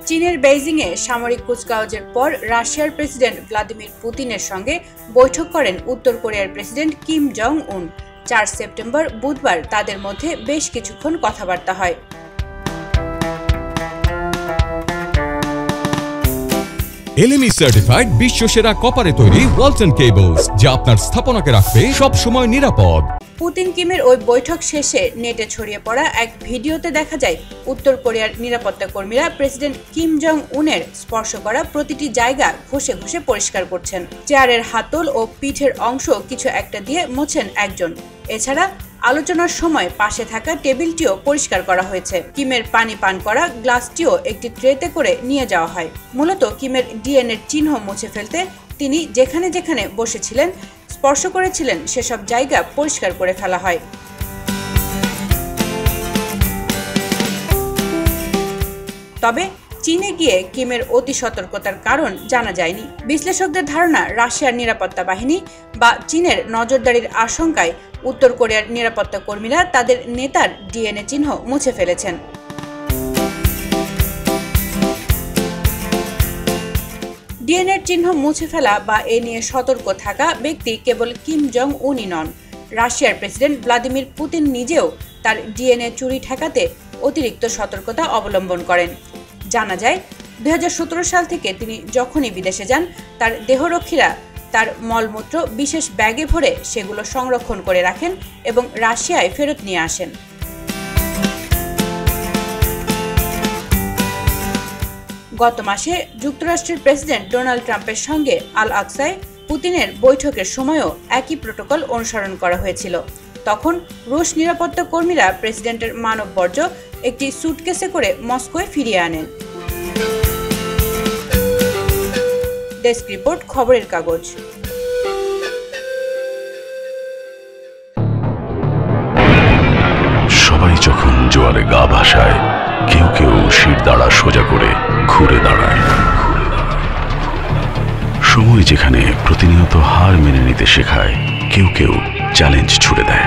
চীনের বেইজিংয়ে সামরিক কুচকাওয়াজের পর রাশিয়ার প্রেসিডেন্ট ভ্লাদিমির পুতিনের সঙ্গে বৈঠক করেন উত্তর কোরিয়ার প্রেসিডেন্ট কিম জং উন। 4 সেপ্টেম্বর বুধবার তাদের মধ্যে বেশ কিছুক্ষণ কথাবার্তা হয়। LME সার্টিফাইড বিশ্বসেরা কপারে তৈরি ওয়ালটন কেবলস, যা আপনার স্থাপনাকে রাখবে সব সময় নিরাপদ। পুতিন কিমের ওই বৈঠক শেষে নেটে ছড়িয়ে পড়া এক ভিডিওতে দেখা যায় উত্তর কোরিয়ার নিরাপত্তা কর্মীরা প্রেসিডেন্ট কিম জং উনের স্পর্শ করা প্রতিটি জায়গা ঘষে ঘষে পরিষ্কার করছেন। চেয়ারের হাতল ও পিঠের অংশ কিছু একটা দিয়ে মোছেন একজন। এছাড়া আলোচনার সময় পাশে থাকা টেবিলটিও পরিষ্কার করা হয়েছে। কিমের পানি পান করা গ্লাসটিও একটি ট্রেতে করে নিয়ে যাওয়া হয়। মূলত কিমের ডিএনএর চিহ্ন মুছে ফেলতে তিনি যেখানে যেখানে বসেছিলেন, স্পর্শ করেছিলেন, সেসব জায়গা পরিষ্কার করে ফেলা হয়। তবে চীনে গিয়ে কিমের অতি সতর্কতার কারণ জানা যায়নি। বিশ্লেষকদের ধারণা, রাশিয়ার নিরাপত্তা বাহিনী বা চীনের নজরদারির আশঙ্কায় উত্তর কোরিয়ার নিরাপত্তা কর্মীরা তাদের নেতার ডিএনএ চিহ্ন মুছে ফেলেছেন। ডিএনএর চিহ্ন মুছে ফেলা বা এ নিয়ে সতর্ক থাকা ব্যক্তি কেবল কিম জং উনই নন। রাশিয়ার প্রেসিডেন্ট ভ্লাদিমির পুতিন নিজেও তার ডিএনএ চুরি ঠেকাতে অতিরিক্ত সতর্কতা অবলম্বন করেন। জানা যায় 2017 সাল থেকে তিনি যখনই বিদেশে যান, তার দেহরক্ষীরা তার মলমূত্র বিশেষ ব্যাগে ভরে সেগুলো সংরক্ষণ করে রাখেন এবং রাশিয়ায় ফেরত নিয়ে আসেন। গত মাসে যুক্তরাষ্ট্রের প্রেসিডেন্ট ডোনাল্ড ট্রাম্পের সঙ্গে আল আকসায় পুতিনের বৈঠকের সময়ও একই প্রোটোকল অনুসরণ করা হয়েছিল। তখন রুশ নিরাপত্তা কর্মীরা প্রেসিডেন্টের মানববর্জ্য একটি সুটকেসে করে মস্কোয় ফিরিয়ে আনেন। ডেস্ক রিপোর্ট, খবরের কাগজ। সবাই যখন জোয়ারে গা ভাসায়, কেউ কেউ শির দাঁড়া সোজা করে ঘুরে দাঁড়ায়। সময় যেখানে প্রতিনিয়ত হার মেনে নিতে শেখায়, কেউ কেউ চ্যালেঞ্জ ছুড়ে দেয়।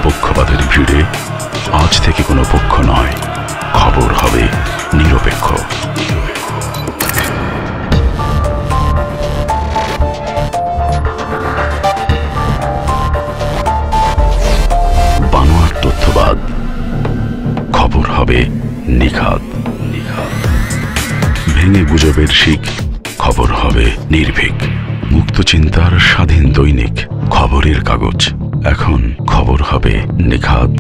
পক্ষপাতের ভিড়ে আজ থেকে কোনো পক্ষ নয়, খবর হবে নিরপেক্ষ। বানোয়াট তথ্যবাদ, খবর হবে নিখাত। ভেঙে গুজবের শিক, খবর হবে নির্ভীক। মুক্ত চিন্তার স্বাধীন দৈনিক খবরের কাগজ। এখন খবর হবে নিখাত,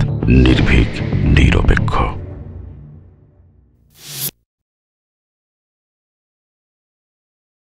নির্ভীক, নির্ভীক।